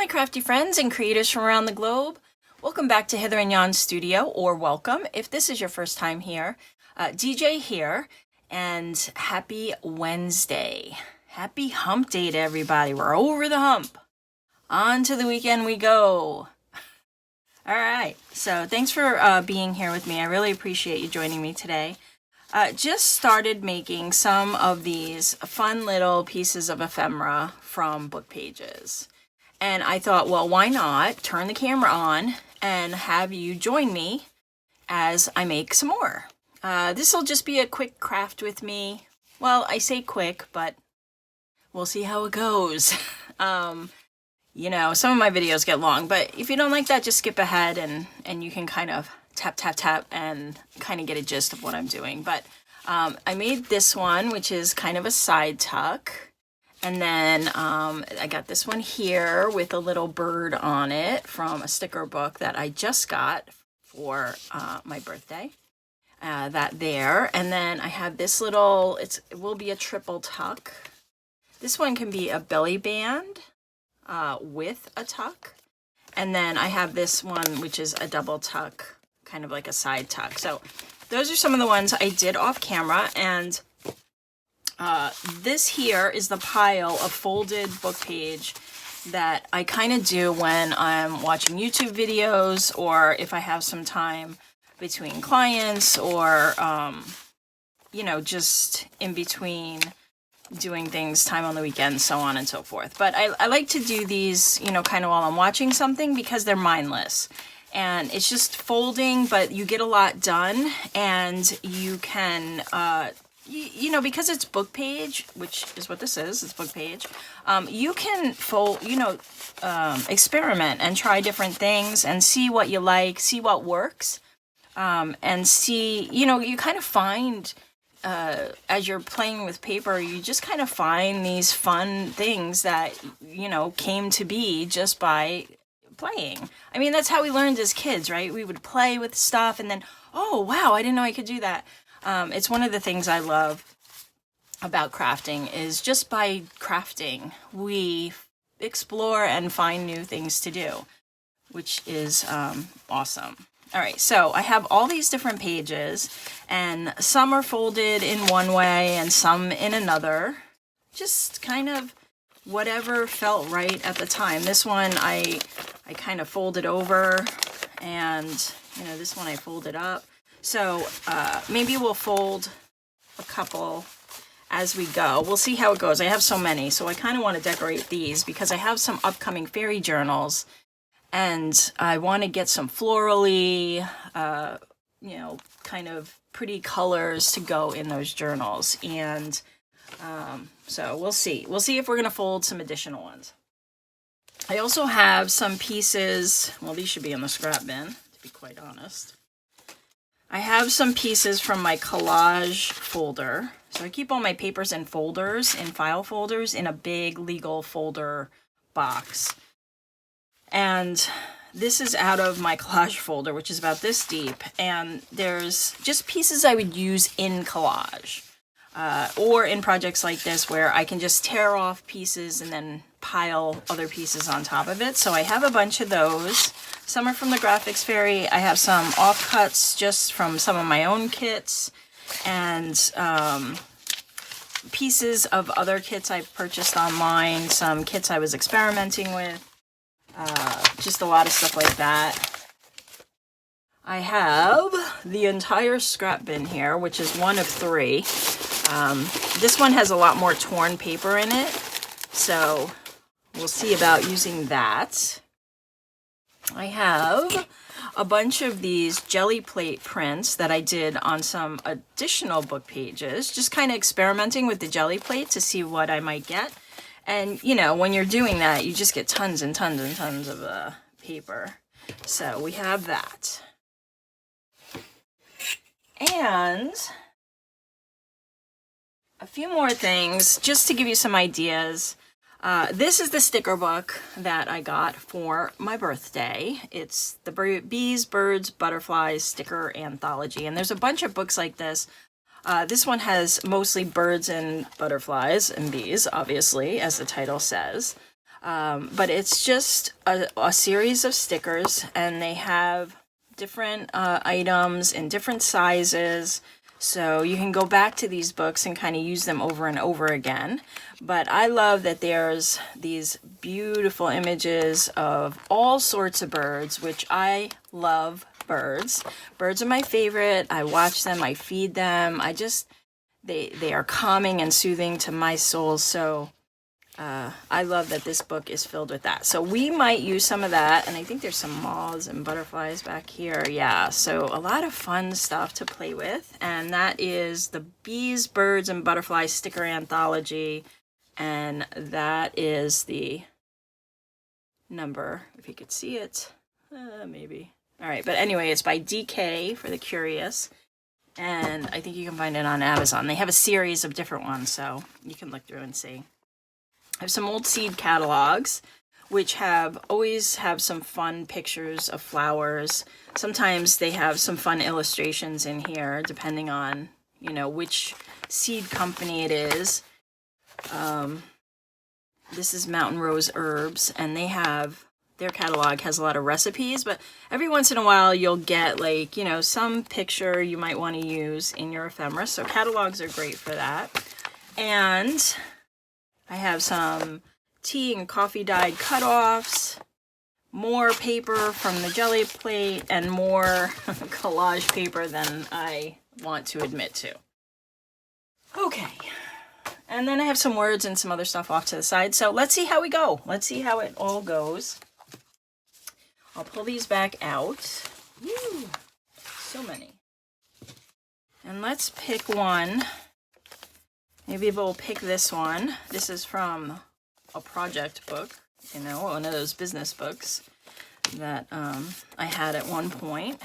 my crafty friends and creators from around the globe. Welcome back to Hither and Shawn's studio, or welcome if this is your first time here. DJ here, and happy Wednesday. Happy hump day to everybody. We're over the hump. On to the weekend we go. All right, so thanks for being here with me. I really appreciate you joining me today. Just started making some of these fun little pieces of ephemera from book pages. And I thought, well, why not turn the camera on and have you join me as I make some more. This will just be a quick craft with me. Well, I say quick, but we'll see how it goes. You know, some of my videos get long, but if you don't like that, just skip ahead and you can kind of tap, tap, tap and kind of get a gist of what I'm doing. But I made this one, which is kind of a side tuck. And then I got this one here with a little bird on it from a sticker book that I just got for my birthday. That there. And then I have this little, it will be a triple tuck. This one can be a belly band with a tuck. And then I have this one, which is a double tuck, kind of like a side tuck. So those are some of the ones I did off camera. And this here is the pile of folded book page that I kind of do when I'm watching YouTube videos, or if I have some time between clients, or, you know, just in between doing things, time on the weekend, so on and so forth. But I like to do these, you know, kind of while I'm watching something because they're mindless. And it's just folding, but you get a lot done, and you can, you know, because it's book page, which is what this is, it's book page, you can fold, you know, experiment and try different things and see what you like, see what works, and see, you know, you kind of find, as you're playing with paper, you just kind of find these fun things that, you know, came to be just by playing. I mean, that's how we learned as kids, right? We would play with stuff and then, oh, wow, I didn't know I could do that. It's one of the things I love about crafting is just by crafting, we explore and find new things to do, which is awesome. All right, so I have all these different pages, and some are folded in one way and some in another. Just kind of whatever felt right at the time. This one I kind of folded over, and you know, this one I folded up. So maybe we'll fold a couple as we go. We'll see how it goes. I have so many, so I kind of want to decorate these because I have some upcoming fairy journals, and I want to get some florally, you know, kind of pretty colors to go in those journals. And so we'll see. We'll see if we're going to fold some additional ones. I also have some pieces. Well, these should be in the scrap bin, to be quite honest. I have some pieces from my collage folder. So I keep all my papers in folders, in file folders, in a big legal folder box. And this is out of my collage folder, which is about this deep. And there's just pieces I would use in collage. Or in projects like this where I can just tear off pieces and then pile other pieces on top of it. So I have a bunch of those. Some are from the Graphics Fairy. I have some offcuts just from some of my own kits, and pieces of other kits I purchased online, some kits I was experimenting with, just a lot of stuff like that. I have the entire scrap bin here, which is one of 3. This one has a lot more torn paper in it, so we'll see about using that. I have a bunch of these jelly plate prints that I did on some additional book pages, just kind of experimenting with the jelly plate to see what I might get. And, you know, when you're doing that, you just get tons and tons and tons of paper. So we have that. And a few more things just to give you some ideas. This is the sticker book that I got for my birthday. It's the Bees, Birds, Butterflies sticker anthology. And there's a bunch of books like this. This one has mostly birds and butterflies and bees, obviously, as the title says. But it's just a series of stickers, and they have different items in different sizes. So you can go back to these books and kind of use them over and over again. But I love that there's these beautiful images of all sorts of birds, which I love birds. Birds are my favorite. I watch them, I feed them. They are calming and soothing to my soul. So I love that this book is filled with that. So we might use some of that. And I think there's some moths and butterflies back here. Yeah, so a lot of fun stuff to play with. And that is the Bees, Birds, and Butterflies Sticker Anthology. And that is the number, if you could see it. Maybe. All right, but anyway, it's by DK for the curious. And I think you can find it on Amazon. They have a series of different ones, so you can look through and see. I have some old seed catalogs, which always have some fun pictures of flowers. Sometimes they have some fun illustrations in here, depending on, which seed company it is. This is Mountain Rose Herbs, and their catalog has a lot of recipes, but every once in a while you'll get some picture you might want to use in your ephemera. So catalogs are great for that. And I have some tea and coffee dyed cutoffs, more paper from the jelly plate, and more collage paper than I want to admit to. Okay. And then I have some words and some other stuff off to the side. So let's see how we go. Let's see how it all goes. I'll pull these back out. Woo, so many. And let's pick one. Maybe we'll pick this one. This is from a project book, one of those business books that I had at one point.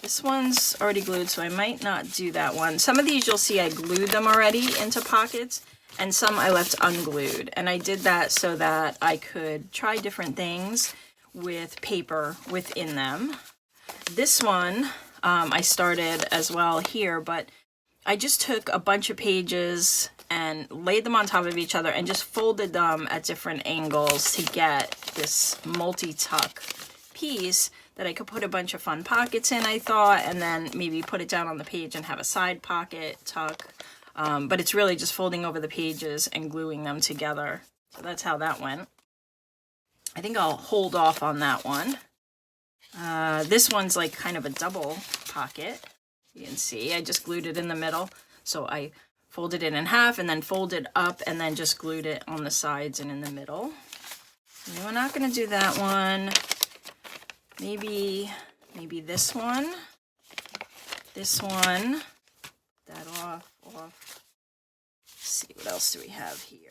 This one's already glued, so I might not do that one. Some of these you'll see I glued them already into pockets, and some I left unglued. And I did that so that I could try different things with paper within them. This one I started as well here, but I just took a bunch of pages and laid them on top of each other and just folded them at different angles to get this multi-tuck piece that I could put a bunch of fun pockets in, I thought, and then maybe put it down on the page and have a side pocket tuck. But it's really just folding over the pages and gluing them together. So that's how that went. I think I'll hold off on that one. This one's like kind of a double pocket. You can see I just glued it in the middle. So I folded it in half and then folded up and then just glued it on the sides and in the middle. And we're not going to do that one. Maybe this one, that off. Let's see, what else do we have here?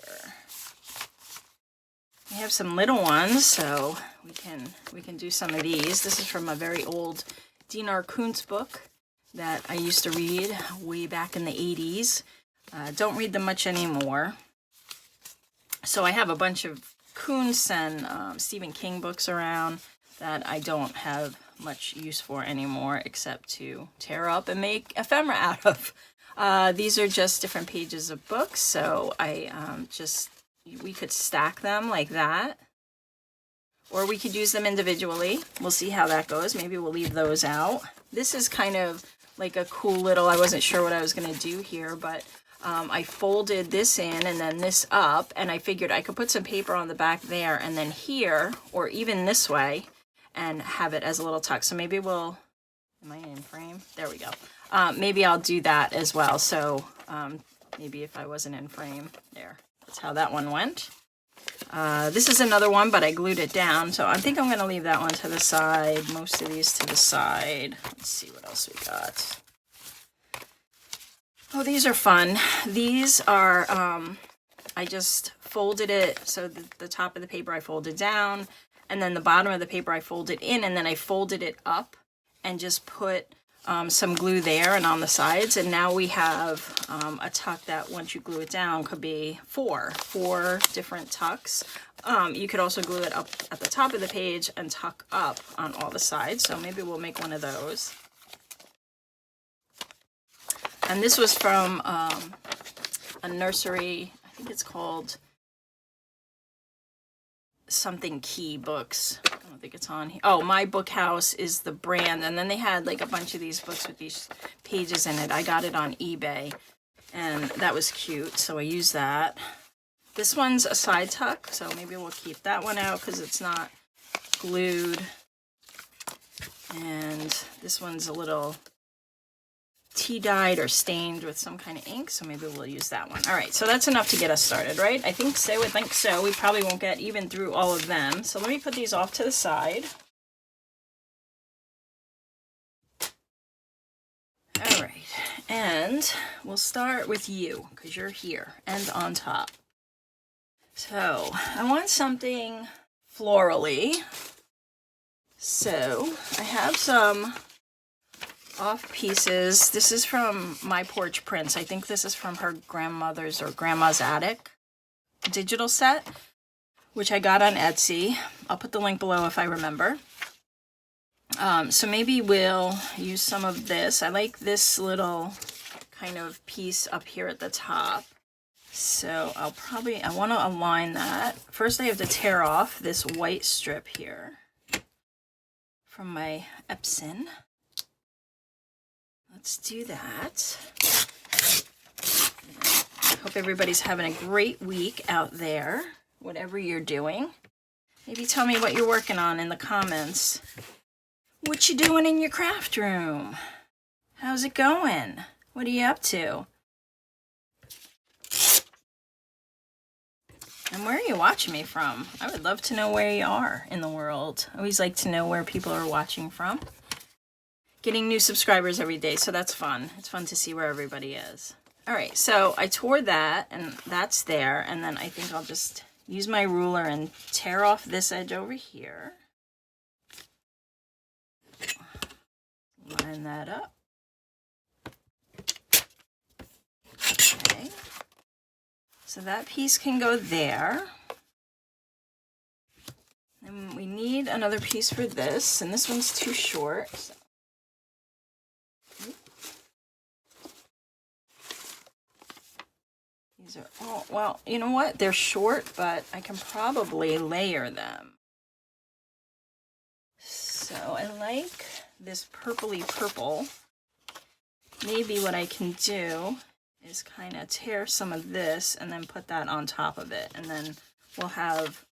We have some little ones, so we can do some of these. This is from a very old Dinar Kuntz book that I used to read way back in the 80s. Don't read them much anymore. So I have a bunch of Kuntz and Stephen King books around that I don't have much use for anymore except to tear up and make ephemera out of. These are just different pages of books, so we could stack them like that, or we could use them individually. We'll see how that goes. Maybe we'll leave those out. This is kind of like a cool little, I wasn't sure what I was going to do here, but I folded this in and then this up, and I figured I could put some paper on the back there and then here, or even this way, and have it as a little tuck. So maybe am I in frame? There we go. Maybe I'll do that as well. So maybe if I wasn't in frame, there. That's how that one went. This is another one, but I glued it down. So I think I'm going to leave that one to the side. Most of these to the side. Let's see what else we got. Oh, these are fun. These are, I just folded it. So the top of the paper I folded down, and then the bottom of the paper I folded in, and then I folded it up and just put some glue there and on the sides. And now we have a tuck that once you glue it down could be four different tucks. You could also glue it up at the top of the page and tuck up on all the sides. So maybe we'll make one of those. And this was from a nursery, I think it's called something key books. I don't think it's on here. Oh, My Book House is the brand. And then they had like a bunch of these books with these pages in it. I got it on eBay and that was cute. So I used that. This one's a side tuck. So maybe we'll keep that one out because it's not glued. And this one's a little tea dyed or stained with some kind of ink, so maybe we'll use that one. All right, so that's enough to get us started, right? I think so. We probably won't get even through all of them. So let me put these off to the side. All right, and we'll start with you because you're here and on top. So I want something florally. So I have some off pieces. This is from MyPorchPrints. I think this is from her grandmother's or grandma's attic digital set, which I got on Etsy. I'll put the link below if I remember. So maybe we'll use some of this. I like this little kind of piece up here at the top. So I want to align that. First I have to tear off this white strip here from my Epson. Let's do that. Hope everybody's having a great week out there, whatever you're doing. Maybe tell me what you're working on in the comments. What you doing in your craft room? How's it going? What are you up to? And where are you watching me from? I would love to know where you are in the world. I always like to know where people are watching from. Getting new subscribers every day, so that's fun. It's fun to see where everybody is. All right, so I tore that, and that's there, and then I think I'll just use my ruler and tear off this edge over here. Line that up. Okay. So that piece can go there. And we need another piece for this, and this one's too short. So. These are all, well, you know what? They're short, but I can probably layer them. So I like this purpley purple. Maybe what I can do is kind of tear some of this and then put that on top of it. And then we'll have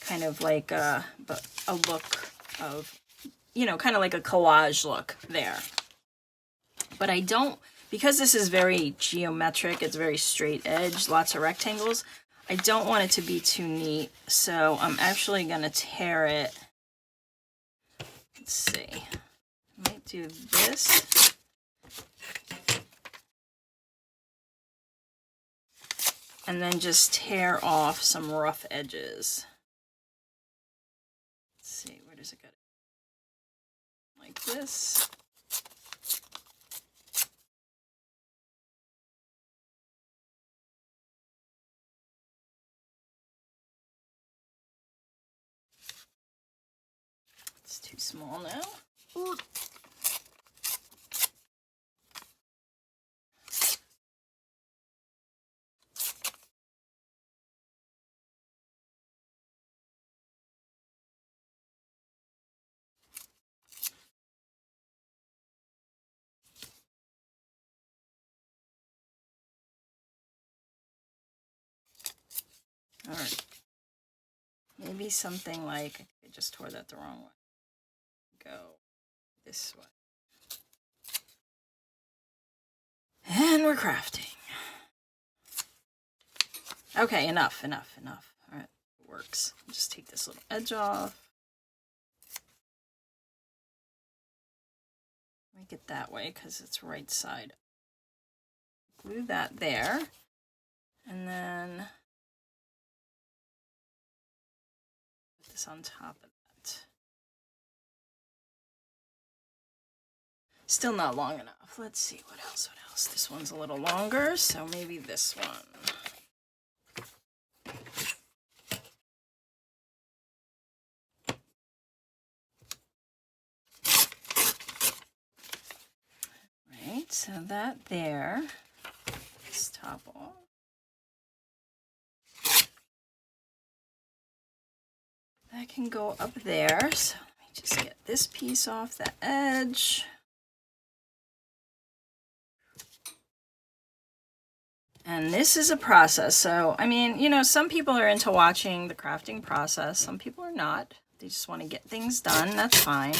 kind of like a look of, you know, kind of like a collage look there. But I don't, because this is very geometric, it's very straight edge, lots of rectangles, I don't want it to be too neat. So I'm actually going to tear it. Let's see. I might do this. And then just tear off some rough edges. Let's see, where does it go? Like this. It's too small now. Ooh. All right. Maybe something like, I just tore that the wrong way. Go this way. And we're crafting. Okay, enough. All right, it works. Just take this little edge off. Make it that way because it's right side. Glue that there. And then put this on top of that. Still not long enough. Let's see, what else? This one's a little longer, so maybe this one. Right, so that there. Let's top off. that can go up there. So let me just get this piece off the edge. And this is a process. So, I mean, you know, some people are into watching the crafting process. Some people are not. They just want to get things done. That's fine.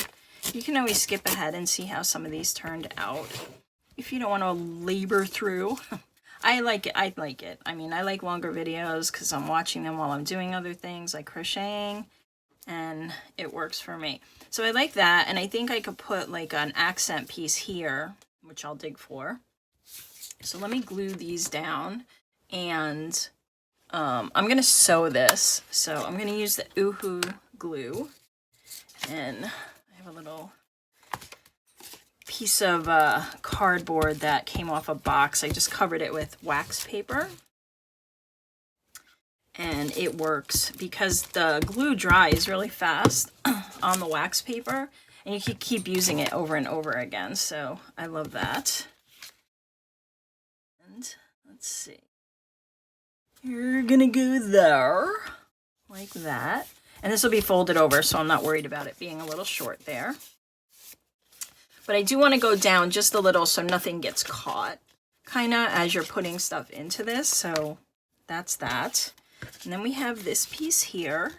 You can always skip ahead and see how some of these turned out if you don't want to labor through. I like it. I like it. I mean, I like longer videos because I'm watching them while I'm doing other things like crocheting, and it works for me. So I like that, and I think I could put like an accent piece here, which I'll dig for. So let me glue these down, and I'm going to sew this. So I'm going to use the Uhu glue, and I have a little piece of cardboard that came off a box. I just covered it with wax paper, and it works because the glue dries really fast on the wax paper, and you can keep using it over and over again. So I love that. And let's see, you're gonna go there like that, and this will be folded over, so I'm not worried about it being a little short there. But I do want to go down just a little so nothing gets caught, kind of, as you're putting stuff into this. So that's that. And then we have this piece here,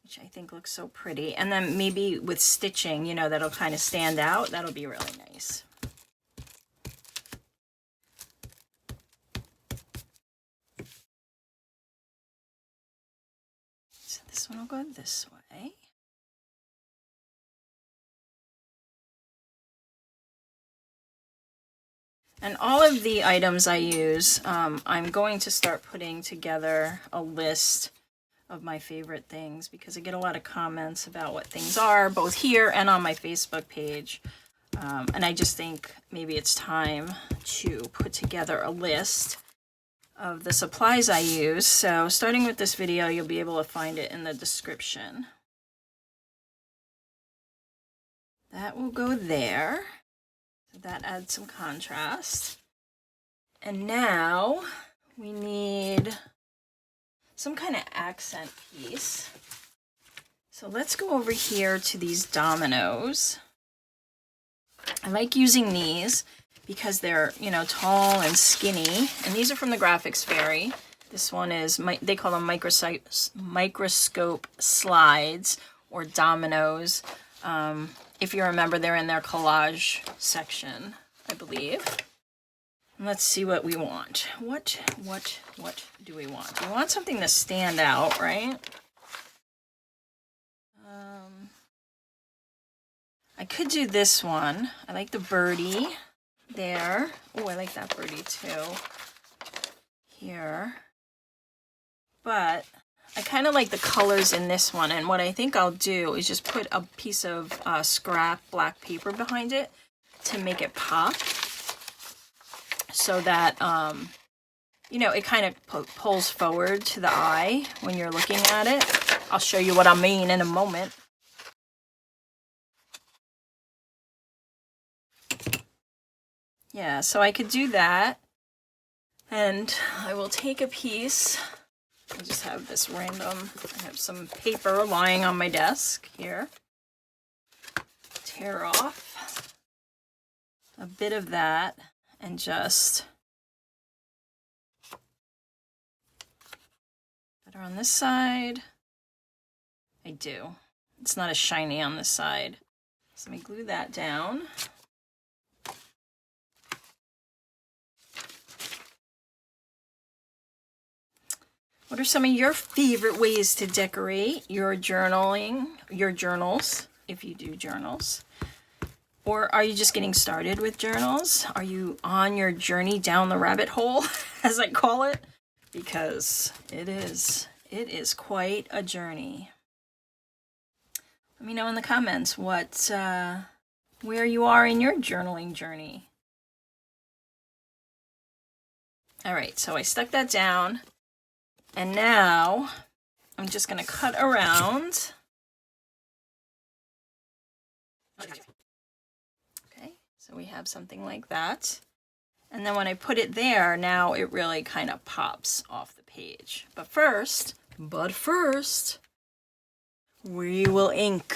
which I think looks so pretty. And then maybe with stitching, you know, that'll kind of stand out. That'll be really nice. So this one will go this way. And all of the items I use, I'm going to start putting together a list of my favorite things because I get a lot of comments about what things are, both here and on my Facebook page. And I just think maybe it's time to put together a list of the supplies I use. So starting with this video, you'll be able to find it in the description. That will go there. So that adds some contrast. And now we need some kind of accent piece. So let's go over here to these dominoes. I like using these because they're, you know, tall and skinny. And these are from the Graphics Fairy. This one is, they call them microscope slides or dominoes. If you remember, they're in their collage section, I believe. And let's see what we want. What do we want? We want something to stand out, right? I could do this one. I like the birdie there. Oh, I like that birdie too. Here. But I kind of like the colors in this one, and what I think I'll do is just put a piece of scrap black paper behind it to make it pop, so that you know, it kind of pulls forward to the eye when you're looking at it. I'll show you what I mean in a moment. Yeah, so I could do that, and I will take a piece. I just have this random, I have some paper lying on my desk here. Tear off a bit of that and just better on this side. I do. It's not as shiny on this side. So let me glue that down. What are some of your favorite ways to decorate your journaling, your journals, if you do journals? Or are you just getting started with journals? Are you on your journey down the rabbit hole, as I call it? Because it is quite a journey. Let me know in the comments where you are in your journaling journey. All right, so I stuck that down. And now I'm just going to cut around. Okay, so we have something like that. And then when I put it there, now it really kind of pops off the page. But first, we will ink.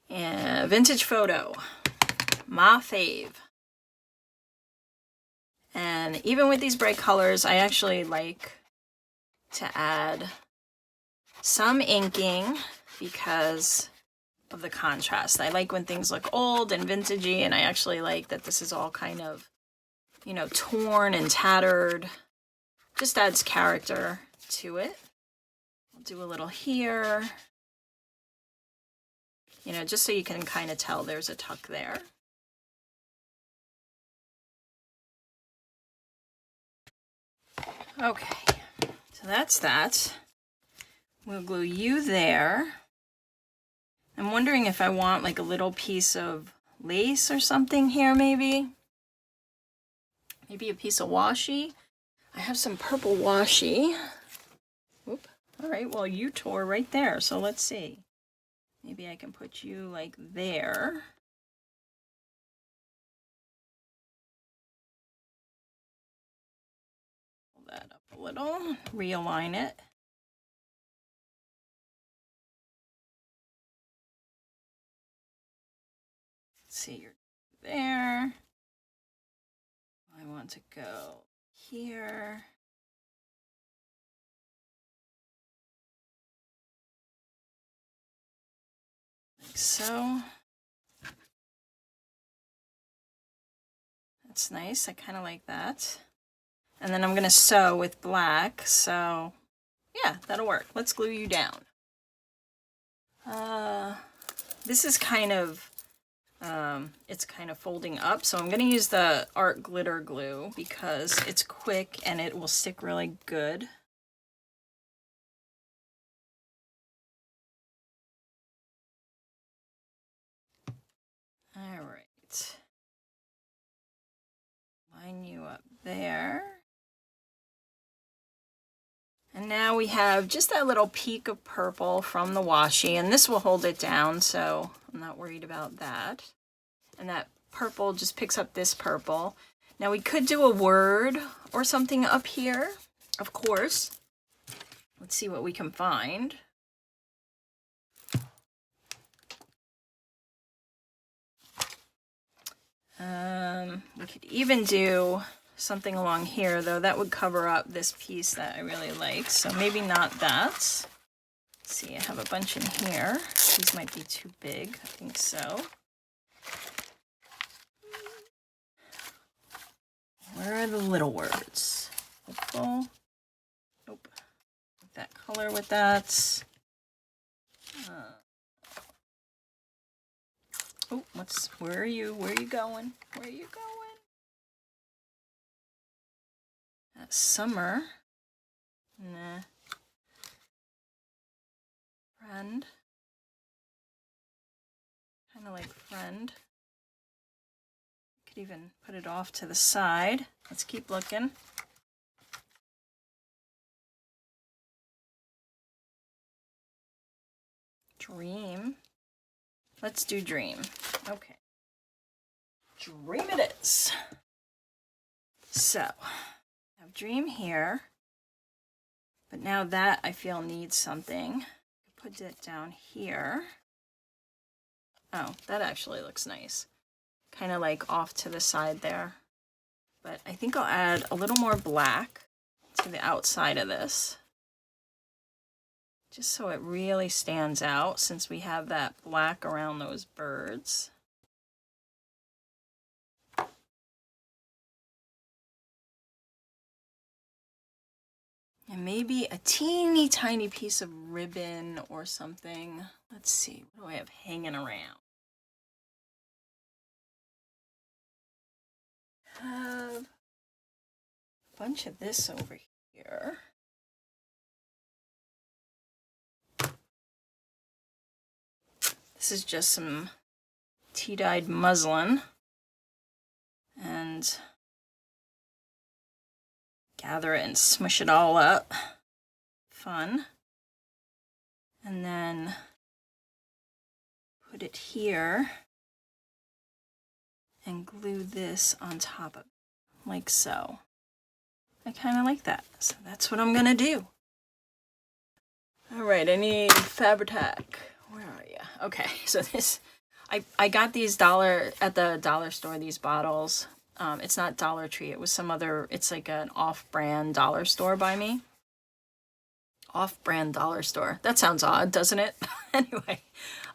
And vintage photo, my fave. And even with these bright colors, I actually like to add some inking because of the contrast. I like when things look old and vintagey, and I actually like that this is all kind of, you know, torn and tattered. Just adds character to it. I'll do a little here, you know, just so you can kind of tell there's a tuck there. Okay, so that's that. We'll glue you there. I'm wondering if I want like a little piece of lace or something here, maybe. Maybe a piece of washi. I have some purple washi. Oop. All right, well, you tore right there, so let's see. Maybe I can put you like there. Pull that up a little, realign it. Let's see, you're there. I want to go here. Like so. That's nice, I kind of like that. And then I'm going to sew with black, so yeah, that'll work. Let's glue you down. This is kind of, it's kind of folding up, so I'm going to use the art glitter glue because it's quick and it will stick really good. All right. Line you up there. And now we have just that little peak of purple from the washi, and this will hold it down, so I'm not worried about that. And that purple just picks up this purple. Now we could do a word or something up here, of course. Let's see what we can find. We could even do something along here, though that would cover up this piece that I really like, so maybe not that. Let's see, I have a bunch in here. These might be too big, I think so. Where are the little words? Hopeful. Nope. That color with that. Oh, where are you? Where are you going? Where are you going? That's summer. Nah. Friend. Kind of like friend. Could even put it off to the side. Let's keep looking. Dream. Let's do dream. Okay. Dream it is. So, I have dream here. But now that I feel needs something. Put it down here. Oh, that actually looks nice. Kind of like off to the side there. But I think I'll add a little more black to the outside of this. Just so it really stands out since we have that black around those birds. And maybe a teeny tiny piece of ribbon or something. Let's see, what do I have hanging around? I have a bunch of this over here. This is just some tea-dyed muslin. And gather it and smush it all up. Fun. And then put it here and glue this on top of it, like so. I kind of like that, so that's what I'm gonna do. All right, I need Fabri-Tac. Where are you? Okay, so this, I got these at the dollar store, these bottles. It's not Dollar Tree, it was some other, it's like an off-brand dollar store by me. Off-brand dollar store. That sounds odd, doesn't it? Anyway,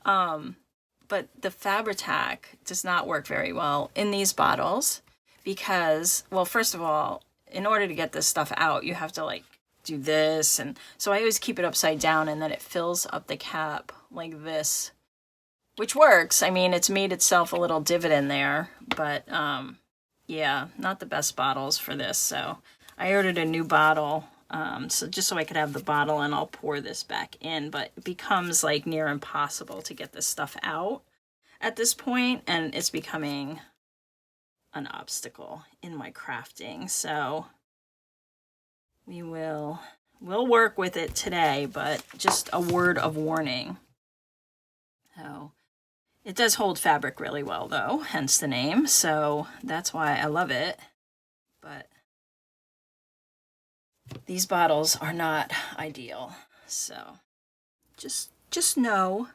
but the Fabri-Tac does not work very well in these bottles because, well, first of all, in order to get this stuff out, you have to like do this, and so I always keep it upside down, and then it fills up the cap like this, which works. I mean, it's made itself a little divot in there, but yeah, not the best bottles for this. So I ordered a new bottle, so just so I could have the bottle, and I'll pour this back in, but it becomes like near impossible to get this stuff out at this point, and it's becoming an obstacle in my crafting. So we'll work with it today, but just a word of warning. So it does hold fabric really well though, hence the name. So that's why I love it. But these bottles are not ideal. So just know,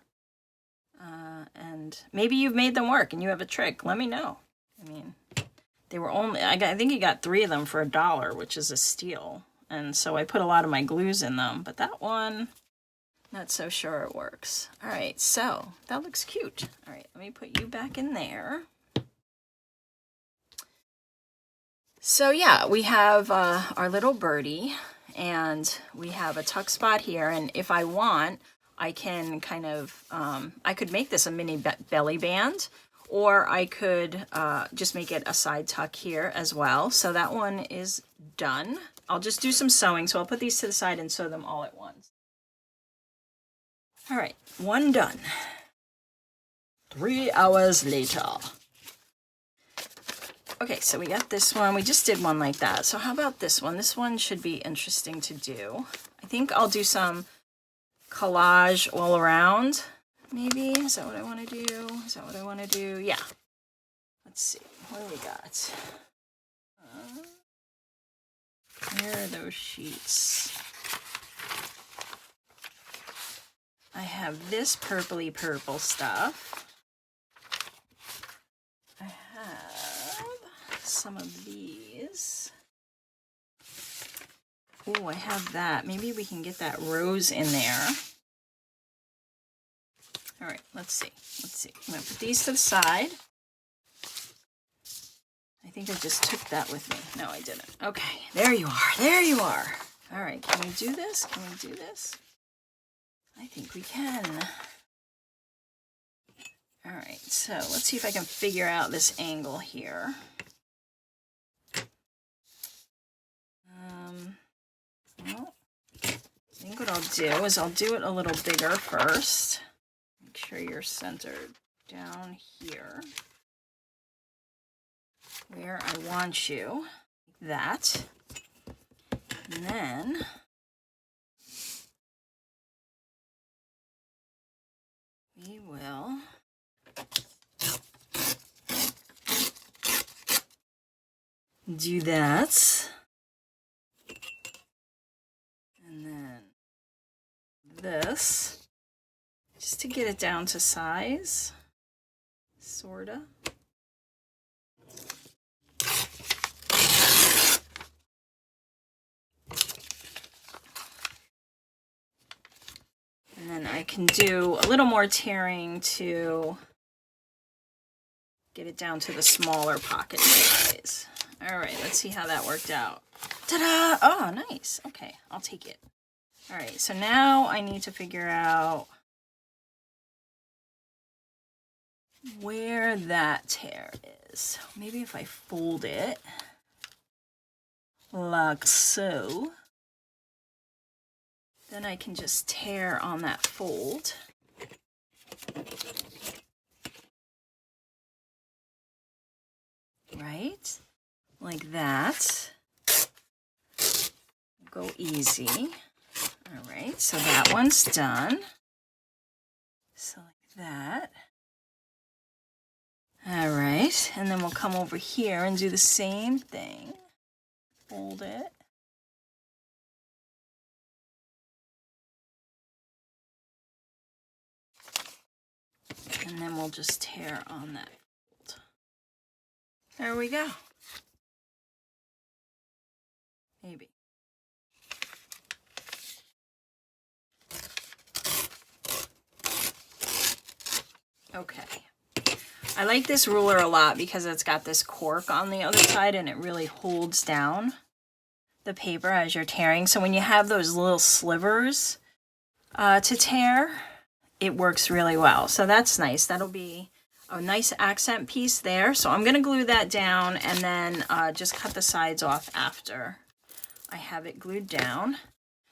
and maybe you've made them work and you have a trick. Let me know. I mean, they were only, I think you got 3 of them for $1, which is a steal. And so I put a lot of my glues in them, but that one, not so sure it works. All right, so that looks cute. All right, let me put you back in there. So yeah, we have our little birdie, and we have a tuck spot here. And if I want, I can kind of, I could make this a mini belly band, or I could just make it a side tuck here as well. So that one is done. I'll just do some sewing, so I'll put these to the side and sew them all at once. All right, one done. 3 hours later. Okay, so we got this one. We just did one like that. So how about this one? This one should be interesting to do. I think I'll do some collage all around, maybe. Is that what I want to do? Is that what I want to do? Yeah. Let's see. What do we got? Where are those sheets? I have this purpley purple stuff. I have some of these. Oh, I have that. Maybe we can get that rose in there. All right, let's see. Let's see. I'm going to put these to the side. I think I just took that with me. No, I didn't. Okay, there you are. There you are. All right, can we do this? Can we do this? I think we can. All right, so let's see if I can figure out this angle here. Well, I think what I'll do is I'll do it a little bigger first. Make sure you're centered down here, where I want you, like that. And then we will do that. And then this, just to get it down to size, sorta. And then I can do a little more tearing to get it down to the smaller pocket size. All right, let's see how that worked out. Ta-da! Oh, nice. Okay, I'll take it. All right, so now I need to figure out where that tear is. Maybe if I fold it like so, then I can just tear on that fold. Right? Like that. Go easy. All right, so that one's done. So like that. All right, and then we'll come over here and do the same thing. Fold it. And then we'll just tear on that fold. There we go. Maybe. Okay. I like this ruler a lot because it's got this cork on the other side and it really holds down the paper as you're tearing. So when you have those little slivers to tear, it works really well. So that's nice. That'll be a nice accent piece there. So I'm going to glue that down and then just cut the sides off after I have it glued down.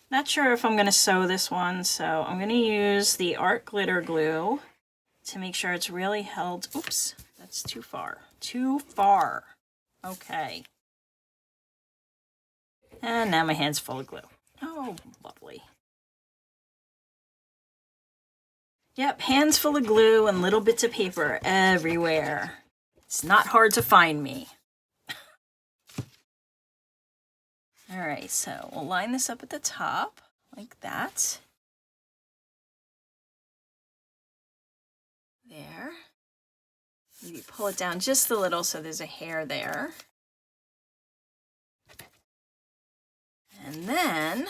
Not sure if I'm going to sew this one, so I'm going to use the art glitter glue to make sure it's really held. Oops, that's too far. Too far. Okay. And now my hand's full of glue. Oh, lovely. Yep, hands full of glue and little bits of paper everywhere. It's not hard to find me. All right, so we'll line this up at the top like that. There. Maybe pull it down just a little so there's a hair there. And then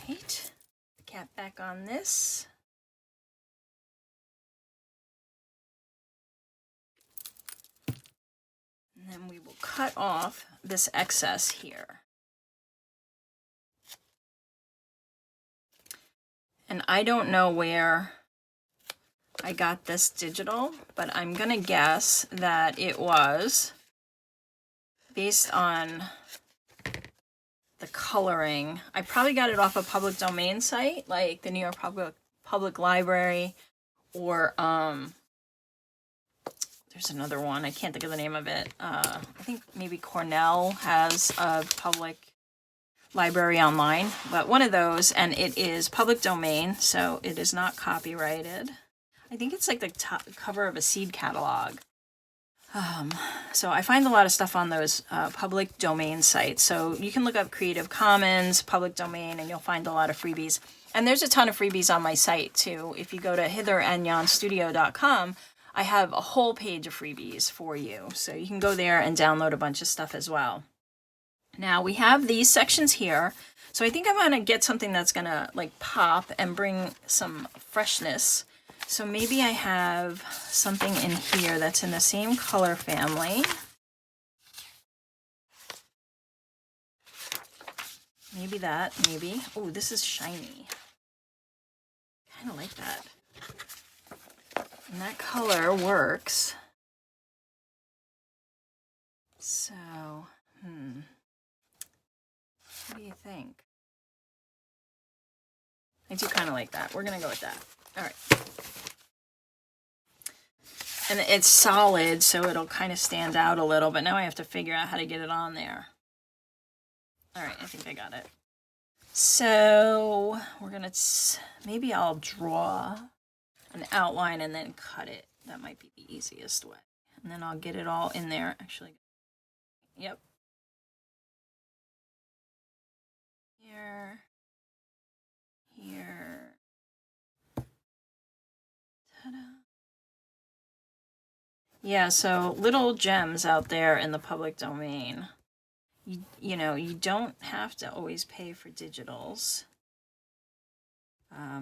right, cap back on this. And then we will cut off this excess here. And I don't know where I got this digital, but I'm gonna guess that it was based on the coloring. I probably got it off a public domain site, like the New York Public Library, or there's another one, I can't think of the name of it. I think maybe Cornell has a public library online, but one of those, and it is public domain, so it is not copyrighted. I think it's like the top cover of a seed catalog. So I find a lot of stuff on those public domain sites. So you can look up Creative Commons, public domain, and you'll find a lot of freebies. And there's a ton of freebies on my site too. If you go to hitherandjanstudio.com, I have a whole page of freebies for you. So you can go there and download a bunch of stuff as well. Now we have these sections here. So I think I'm gonna get something that's gonna like pop and bring some freshness. So maybe I have something in here that's in the same color family. Maybe that, maybe. Oh, this is shiny. Kind of like that. And that color works. So, what do you think? I do kind of like that. We're gonna go with that. All right. And it's solid, so it'll kind of stand out a little, but now I have to figure out how to get it on there. All right, I think I got it. So we're gonna, maybe I'll draw an outline and then cut it. That might be the easiest way. And then I'll get it all in there. Actually, yep. Here, here. Ta-da. Yeah, so little gems out there in the public domain. You know, you don't have to always pay for digitals.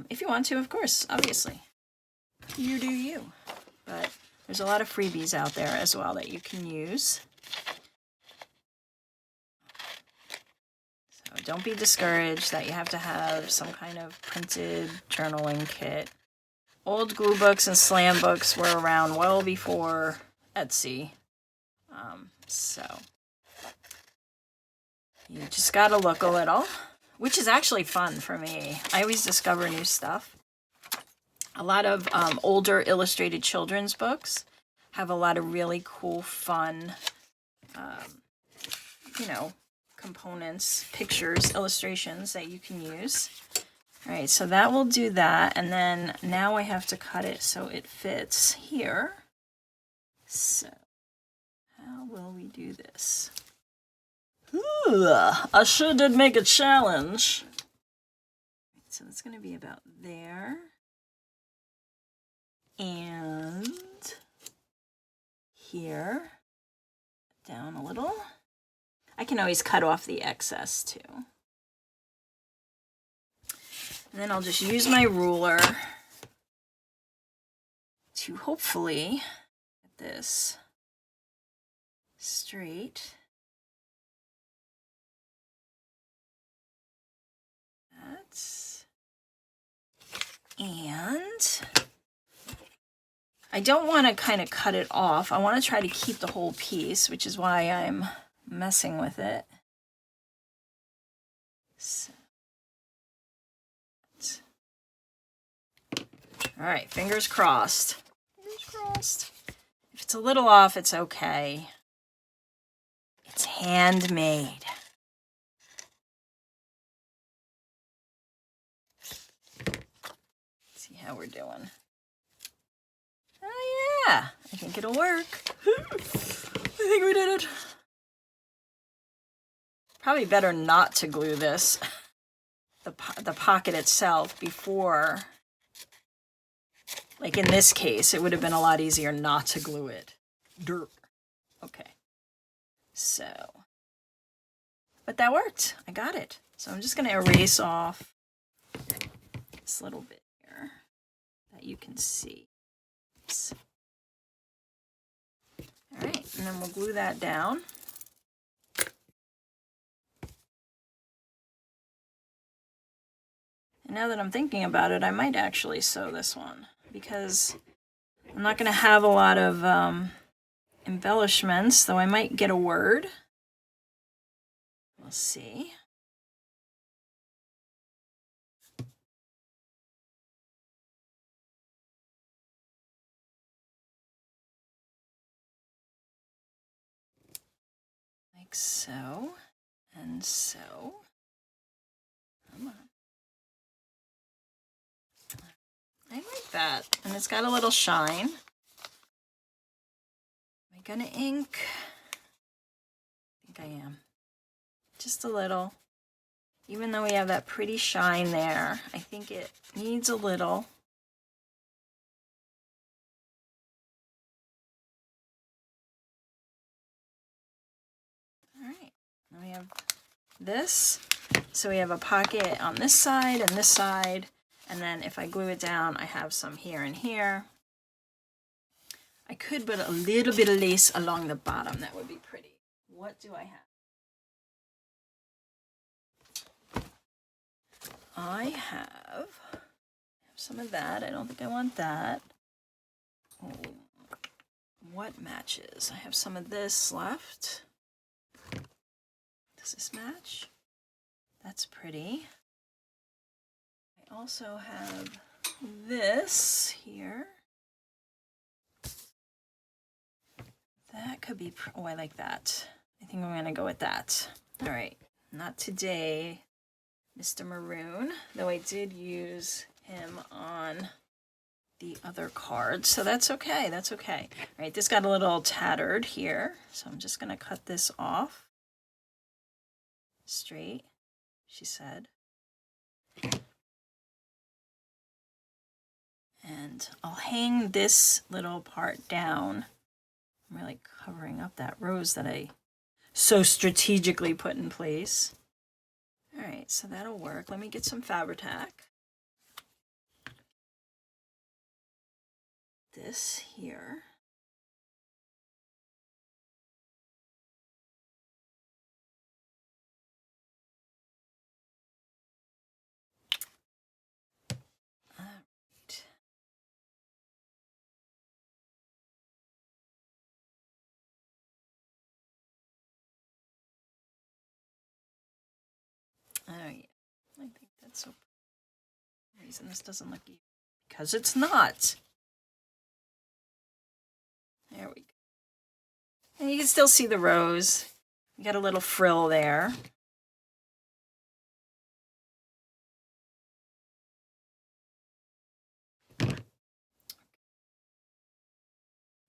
If you want to, of course, obviously. You do you. But there's a lot of freebies out there as well that you can use. So don't be discouraged that you have to have some kind of printed journaling kit. Old glue books and slam books were around well before Etsy. So you just gotta look a little, which is actually fun for me. I always discover new stuff. A lot of older illustrated children's books have a lot of really cool, fun, you know, components, pictures, illustrations that you can use. All right, so that will do that, and then now I have to cut it so it fits here. So, how will we do this? Ooh, I sure did make a challenge. so that's going to be about there. And here, down a little. I can always cut off the excess too. And then I'll just use my ruler to hopefully get this straight. And I don't want to kind of cut it off. I want to try to keep the whole piece, which is why I'm messing with it. So, all right, fingers crossed. Fingers crossed. If it's a little off, it's okay. It's handmade. How we're doing. Oh yeah, I think it'll work. I think we did it. Probably better not to glue this, the pocket itself, before, like in this case, it would have been a lot easier not to glue it. Dirt. Okay, so, but that worked. I got it. So I'm just gonna erase off this little bit here that you can see. All right, and then we'll glue that down. And now that I'm thinking about it, I might actually sew this one because I'm not going to have a lot of embellishments, though I might get a word. We'll see. Like so, and so. Come on. I like that, and it's got a little shine. Am I gonna ink? I think I am. Just a little. Even though we have that pretty shine there, I think it needs a little. All right, now we have this. So we have a pocket on this side and this side. And then if I glue it down, I have some here and here. I could put a little bit of lace along the bottom. That would be pretty. What do I have? I have some of that. I don't think I want that. Oh, what matches? I have some of this left. Does this match? That's pretty. I also have this here. That could be, oh, I like that. I think I'm gonna go with that. All right, not today, Mr. Maroon, though I did use him on the other card, so that's okay, that's okay. All right, this got a little tattered here, so I'm just gonna cut this off. Straight, she said. And I'll hang this little part down. I'm really covering up that rose that I so strategically put in place. All right, so that'll work. Let me get some Fabri-Tac. This here. All right. Oh yeah, I think that's so. The reason this doesn't look even because it's not. There we go. And you can still see the rose. You got a little frill there.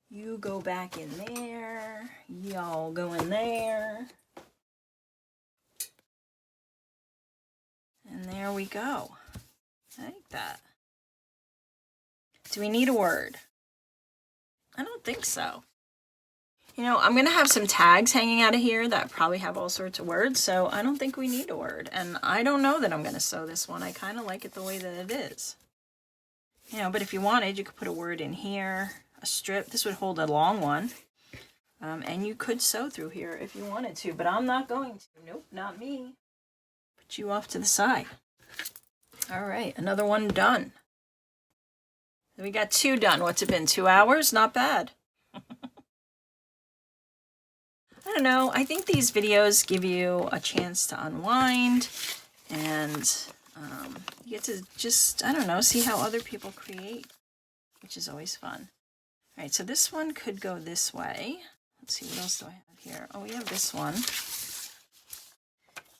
You go back in there. Y'all go in there. And there we go. I like that. Do we need a word? I don't think so. You know, I'm going to have some tags hanging out of here that probably have all sorts of words, so I don't think we need a word. And I don't know that I'm going to sew this one. I kind of like it the way that it is. You know, but if you wanted, you could put a word in here, a strip. This would hold a long one. And you could sew through here if you wanted to, but I'm not going to. Nope, not me. Put you off to the side. All right, another one done. We got 2 done. What's it been, 2 hours? Not bad. I don't know. I think these videos give you a chance to unwind and you get to just, I don't know, see how other people create, which is always fun. All right, so this one could go this way. Let's see, what else do I have here? Oh, we have this one.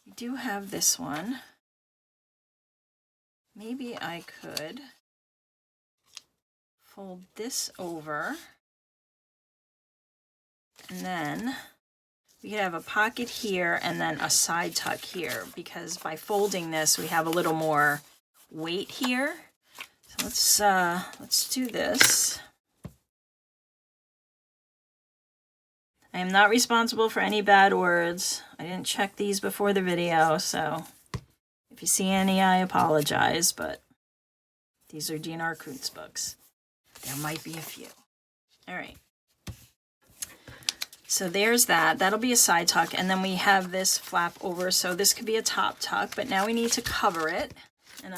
We do have this one. Maybe I could fold this over and then we could have a pocket here and then a side tuck here, because by folding this, we have a little more weight here. So let's do this. I am not responsible for any bad words. I didn't check these before the video, so if you see any, I apologize, but these are DNR Kuntz books. There might be a few. All right. So there's that. That'll be a side tuck. And then we have this flap over. So this could be a top tuck, but now we need to cover it. And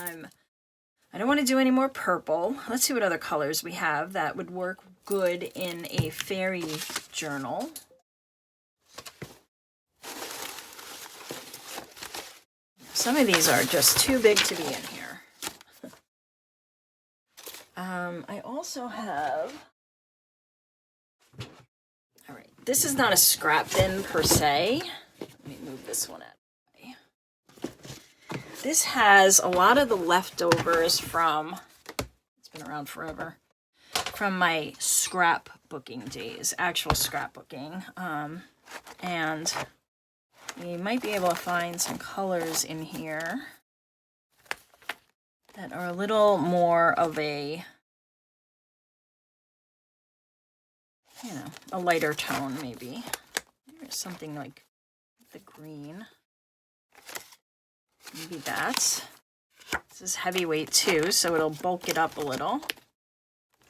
I don't want to do any more purple. Let's see what other colors we have that would work good in a fairy journal. Some of these are just too big to be in here. I also have... All right, this is not a scrap bin per se. Let me move this one out of the way. This has a lot of the leftovers from, it's been around forever, from my scrapbooking days, actual scrapbooking. And we might be able to find some colors in here that are a little more of a, you know, a lighter tone maybe. There's something like the green. Maybe that. This is heavyweight too, so it'll bulk it up a little.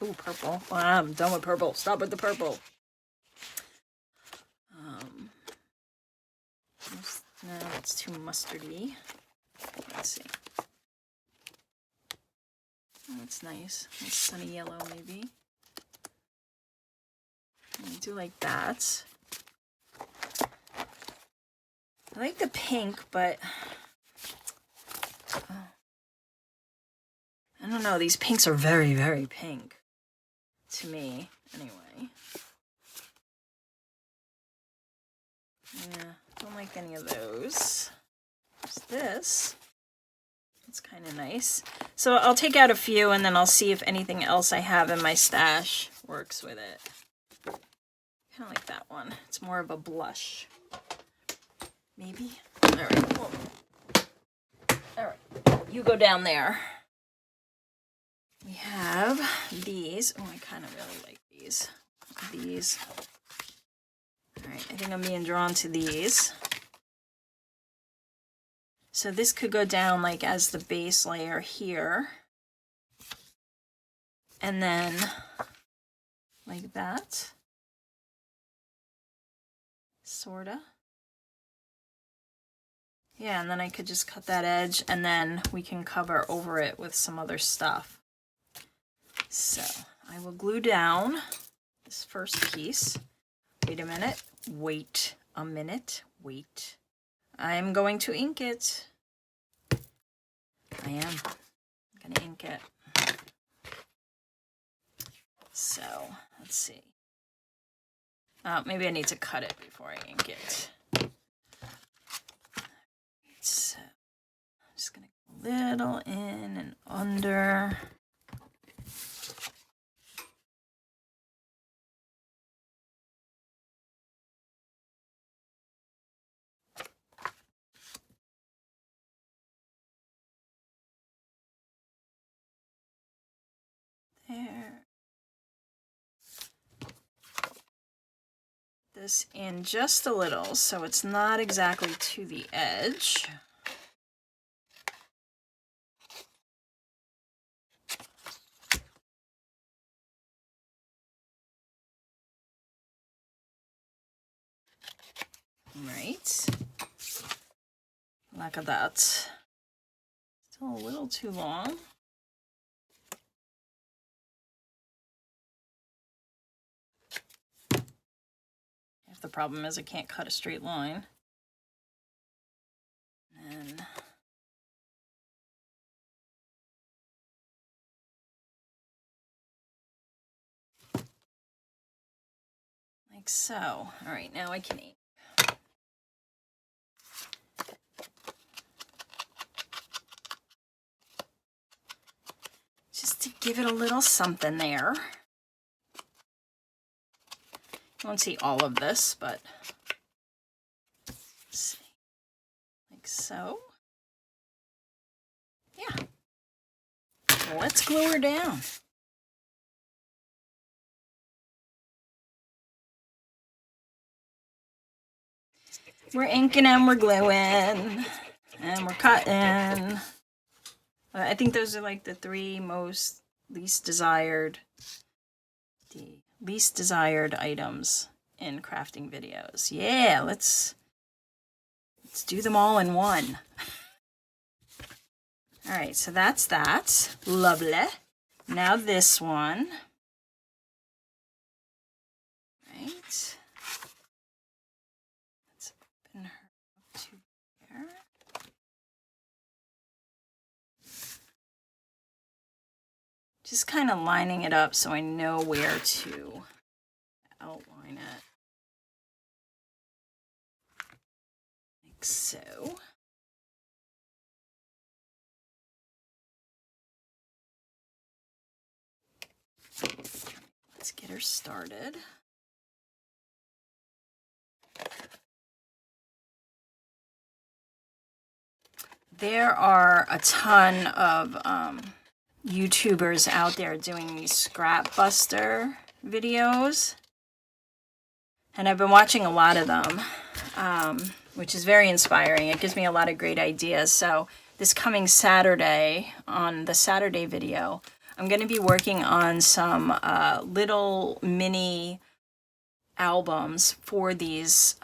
Ooh, purple. Well, I'm done with purple. Stop with the purple. No, that's too mustardy. Let's see. Oh, that's nice. Nice sunny yellow maybe. I do like that. I like the pink, but I don't know. These pinks are very, very pink to me, anyway. Yeah, don't like any of those. There's this. It's kind of nice. So I'll take out a few and then I'll see if anything else I have in my stash works with it. Kind of like that one. It's more of a blush. Maybe? All right. Well, all right. You go down there. We have these. Oh, I kind of really like these. These. All right. I think I'm being drawn to these. So this could go down like as the base layer here. And then like that. Sorta. Yeah, and then I could just cut that edge and then we can cover over it with some other stuff. So I will glue down this first piece. Wait a minute. Wait a minute. Wait. I'm going to ink it. I am. I'm going to ink it. So let's see. Maybe I need to cut it before I ink it. So I'm just going to go a little in and under. this in just a little so it's not exactly to the edge. Right. Look at that. Still a little too long. If the problem is I can't cut a straight line. And like so. All right, now I can ink. Just to give it a little something there. You won't see all of this, but let's see. Like so. Yeah. Let's glue her down. We're inking and we're gluing and we're cutting. I think those are like the three least desired items in crafting videos. Yeah, let's do them all in one. All right, so that's that. Lovely. Now this one. Right. Let's open her up to there. Just kind of lining it up so I know where to outline it. Like so. Let's get her started. There are a ton of YouTubers out there doing these scrap buster videos, and I've been watching a lot of them, which is very inspiring. It gives me a lot of great ideas. So this coming Saturday, on the Saturday video, I'm going to be working on some little mini albums for these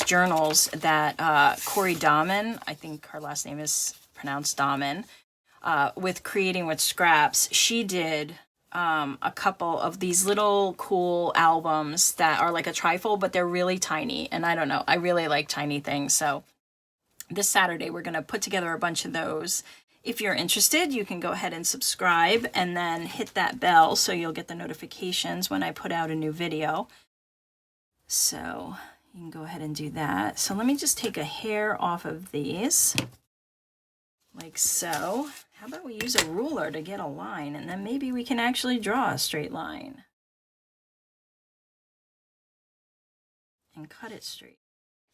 journals that Cori Dahmen, I think her last name is pronounced Dahmen, with Creating with Scraps, she did a couple of these little cool albums that are like a trifold, but they're really tiny. And I don't know, I really like tiny things. So this Saturday, we're going to put together a bunch of those. If you're interested, you can go ahead and subscribe and then hit that bell so you'll get the notifications when I put out a new video. So you can go ahead and do that. So let me just take a hair off of these, like so. How about we use a ruler to get a line, and then maybe we can actually draw a straight line and cut it straight,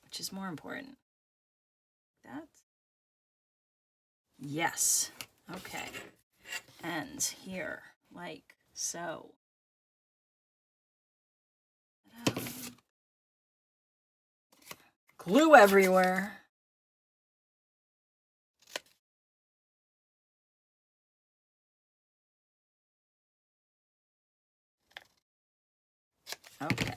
which is more important. That. Yes. Okay. And here, like so. Glue everywhere. Okay.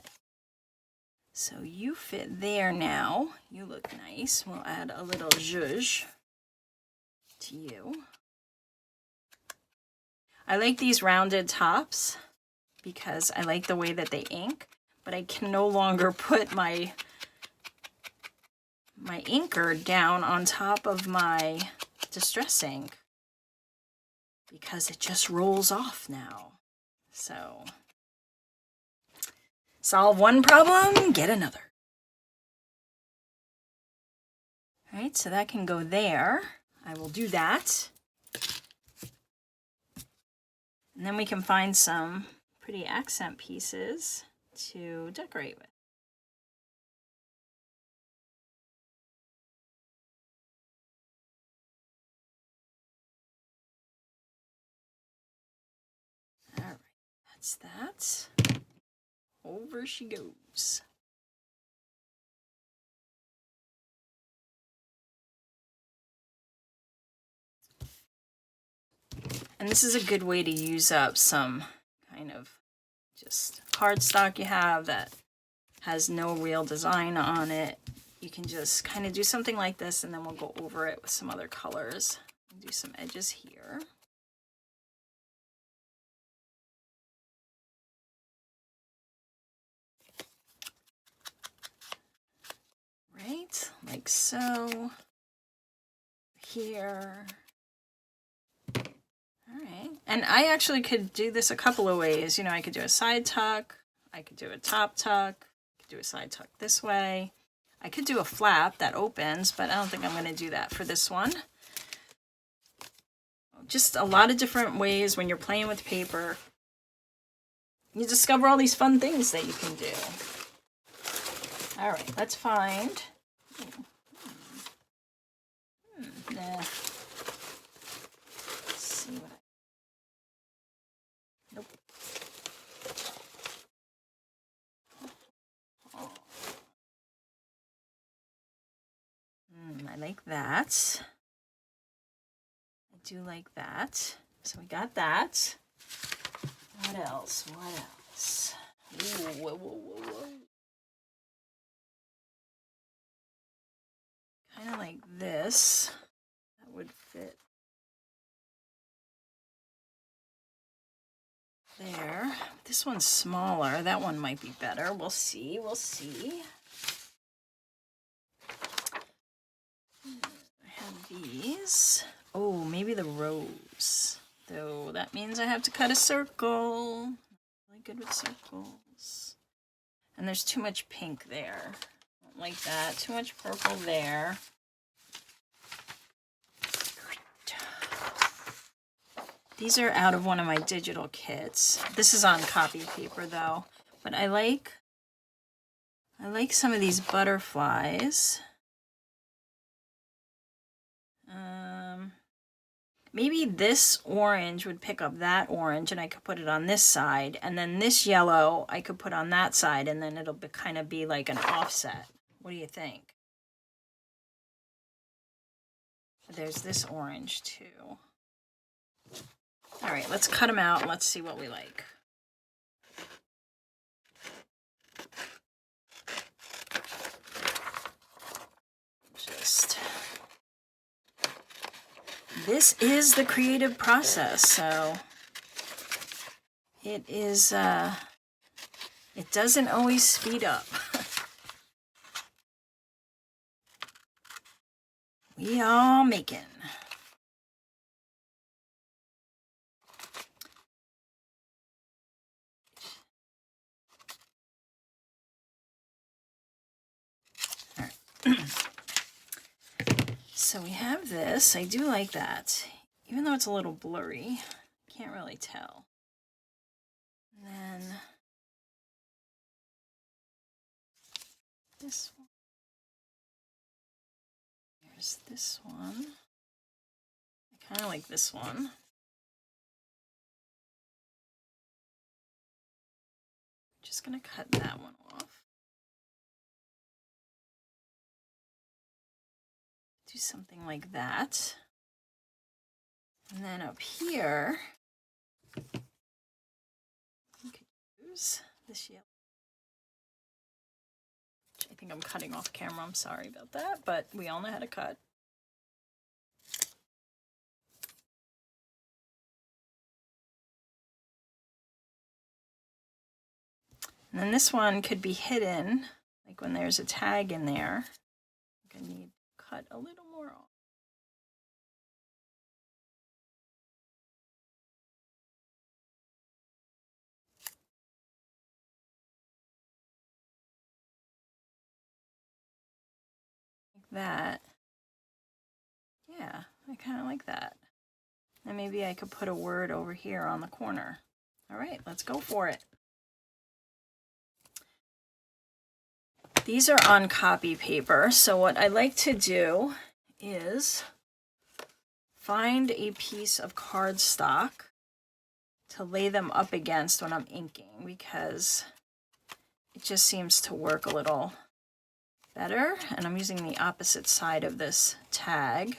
So you fit there now. You look nice. We'll add a little zhuzh to you. I like these rounded tops because I like the way that they ink, but I can no longer put my inker down on top of my distress ink because it just rolls off now. So solve one problem, get another. All right, so that can go there. I will do that. And then we can find some pretty accent pieces to decorate with. All right, that's that. over she goes. And this is a good way to use up some kind of just cardstock you have that has no real design on it. You can just kind of do something like this, and then we'll go over it with some other colors. Do some edges here. Right, like so. Here. All right, and I actually could do this a couple of ways. You know, I could do a side tuck, I could do a top tuck, I could do a side tuck this way. I could do a flap that opens, but I don't think I'm going to do that for this one. Just a lot of different ways when you're playing with paper. You discover all these fun things that you can do. All right, let's find. Nah. Let's see what I. Nope. Oh. I like that. I do like that. So we got that. What else? What else? Ooh, whoa, whoa, whoa, whoa. Kind of like this. That would fit there. This one's smaller. That one might be better. We'll see. We'll see. I have these. Oh, maybe the rose. Though that means I have to cut a circle. Really good with circles. And there's too much pink there. Don't like that. Too much purple there. These are out of one of my digital kits. This is on copy paper though. But I like some of these butterflies. Maybe this orange would pick up that orange and I could put it on this side, and then this yellow I could put on that side, and then it'll kind of be like an offset. What do you think? There's this orange too. All right, let's cut them out and let's see what we like. This is the creative process, so it is, it doesn't always speed up. We are making. All right. So we have this. I do like that, even though it's a little blurry. Can't really tell. And then this one. There's this one. I kind of like this one. Just gonna cut that one off. Do something like that. And then up here, you could use this yellow. I think I'm cutting off camera. I'm sorry about that, but we all know how to cut. And then this one could be hidden, like when there's a tag in there. I'm gonna need to cut a little more off. Like that. Yeah, I kind of like that. And maybe I could put a word over here on the corner. All right, let's go for it. These are on copy paper, so what I like to do is find a piece of cardstock to lay them up against when I'm inking, because it just seems to work a little better. And I'm using the opposite side of this tag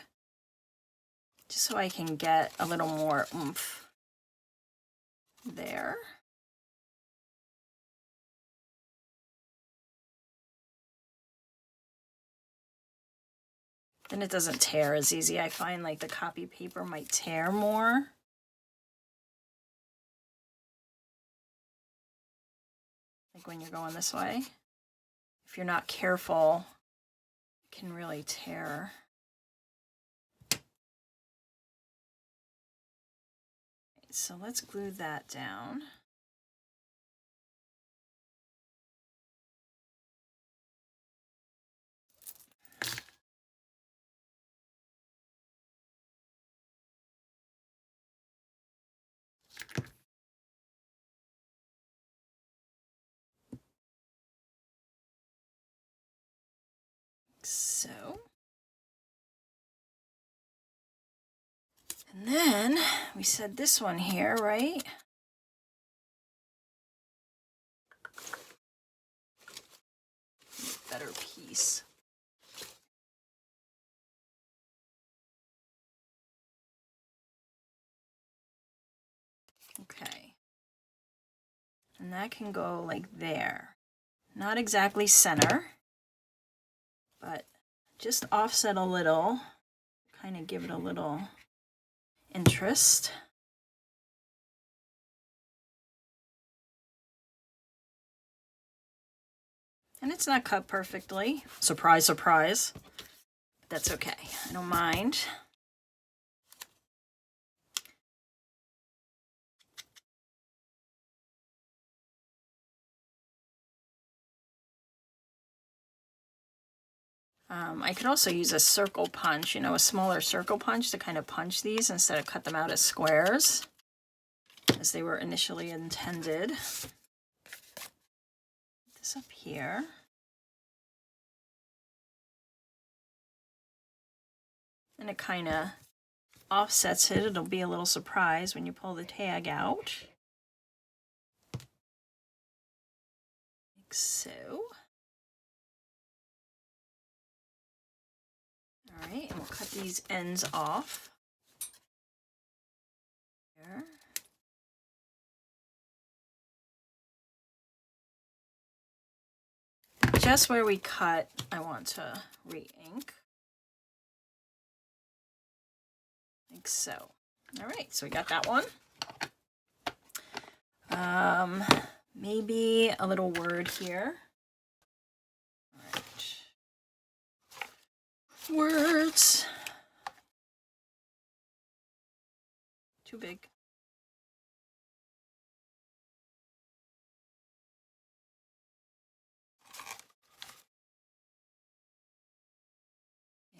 just so I can get a little more oomph there. Then it doesn't tear as easy. I find like the copy paper might tear more. Like when you're going this way. If you're not careful, it can really tear. So let's glue that down. So, and then we said this one here, right? Better piece. Okay. And that can go like there. Not exactly center, but just offset a little, kind of give it a little interest. And it's not cut perfectly. Surprise, surprise. But that's okay. I don't mind. I could also use a circle punch, you know, a smaller circle punch to kind of punch these instead of cut them out as squares, as they were initially intended. Put this up here. And it kind of offsets it. It'll be a little surprise when you pull the tag out. Like so. All right, and we'll cut these ends off. Here. Just where we cut, I want to re-ink. Like so. All right, so we got that one. Maybe a little word here. All right. Words. Too big.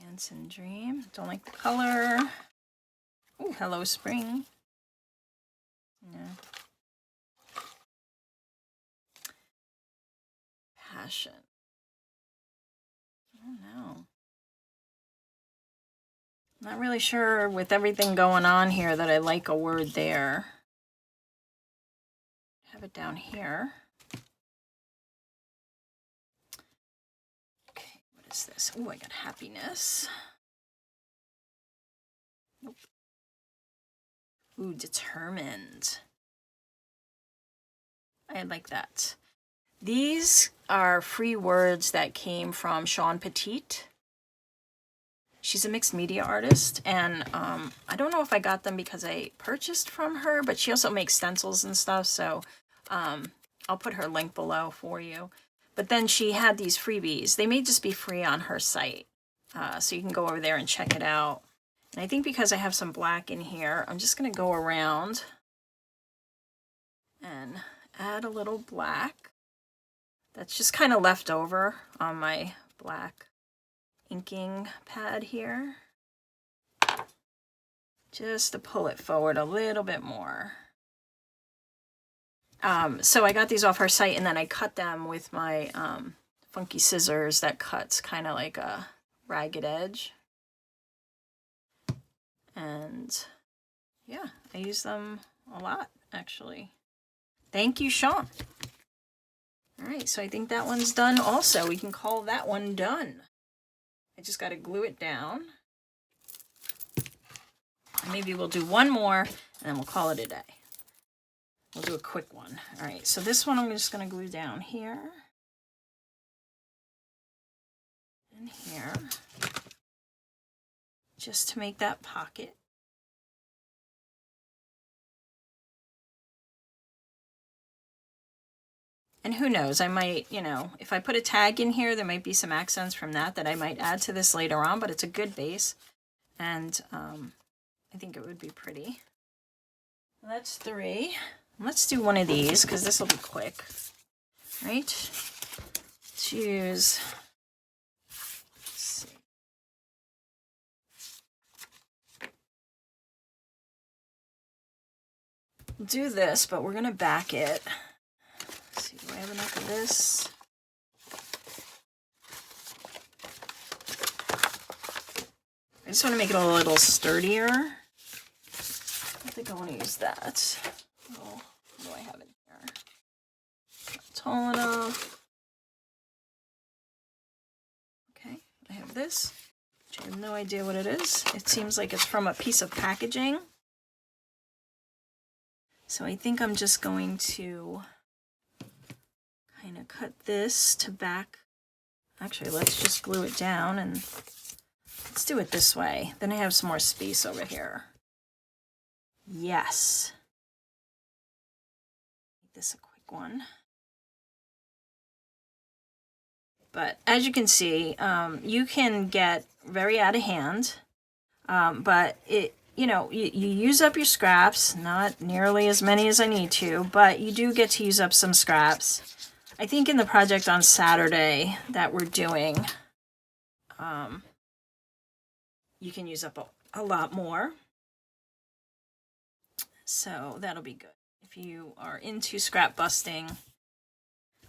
Dance and dream. Don't like the color. Oh, hello spring. Yeah. Passion. I don't know. Not really sure with everything going on here that I like a word there. Have it down here. Okay, what is this? Oh, I got happiness. Nope. Ooh, determined. I like that. These are free words that came from Shawn Petite. She's a mixed media artist, and I don't know if I got them because I purchased from her, but she also makes stencils and stuff, so I'll put her link below for you. But then she had these freebies. They may just be free on her site, so you can go over there and check it out. And I think because I have some black in here, I'm just going to go around and add a little black. That's just kind of left over on my black inking pad here. Just to pull it forward a little bit more. So I got these off her site, and then I cut them with my funky scissors that cuts kind of like a ragged edge. And yeah, I use them a lot, actually. Thank you, Shawn. All right, so I think that one's done also. We can call that one done. I just got to glue it down. Maybe we'll do one more and then we'll call it a day. We'll do a quick one. All right, so this one I'm just going to glue down here and here just to make that pocket. And who knows, I might, you know, if I put a tag in here, there might be some accents from that I might add to this later on, but it's a good base. And I think it would be pretty. That's 3. Let's do one of these because this will be quick, right? Let's use, let's see. We'll do this, but we're going to back it. Let's see, do I have enough of this? I just want to make it a little sturdier. I think I want to use that. Oh, what do I have in here? Not tall enough. Okay, I have this, which I have no idea what it is. It seems like it's from a piece of packaging. So I think I'm just going to kind of cut this to back. Actually, let's just glue it down and let's do it this way. Then I have some more space over here. Yes. Make this a quick one. But as you can see, you can get very out of hand, but you know, you use up your scraps, not nearly as many as I need to, but you do get to use up some scraps. I think in the project on Saturday that we're doing, you can use up a lot more. So that'll be good. If you are into scrap busting,